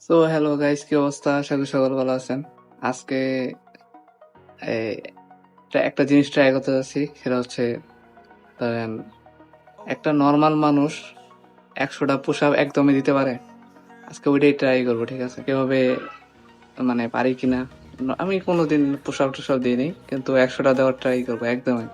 So hello guys, কি অবস্থা? আশা করি সকল ভালো আছেন। আজকে এই, একটা জিনিস ট্রাই করতে যাচ্ছি, সেটা হচ্ছে ধরেন একটা নর্মাল মানুষ 100টা পুশ আপ একদমই দিতে পারে। আজকে ওইটাই ট্রাই করবো, ঠিক আছে? কিভাবে মানে পারি কিনা। আমি কোনোদিন পুশ আপ টুশ আপ দিইনি, কিন্তু 100টা দেওয়ার ট্রাই করবো একদমই।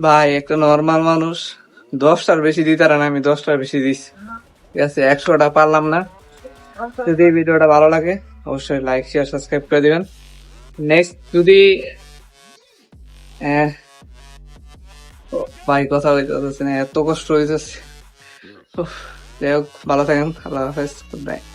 ভাই, একটা নর্মাল মানুষ 10টার বেশি দিতে পারে না, আমি 10টার বেশি দিচ্ছি, ঠিক আছে? 100টা পারলাম না। যদি এই ভিডিওটা ভালো লাগে অবশ্যই লাইক শেয়ার সাবস্ক্রাইব করে দিবেন। নেক্সট যদি আহ, ভাই কথা বলতে পারতেছি না, এত কষ্ট হইতেছে। উফ, যাই হোক, ভালো থাকেন, আল্লাহ হাফেজ, গুড নাইট।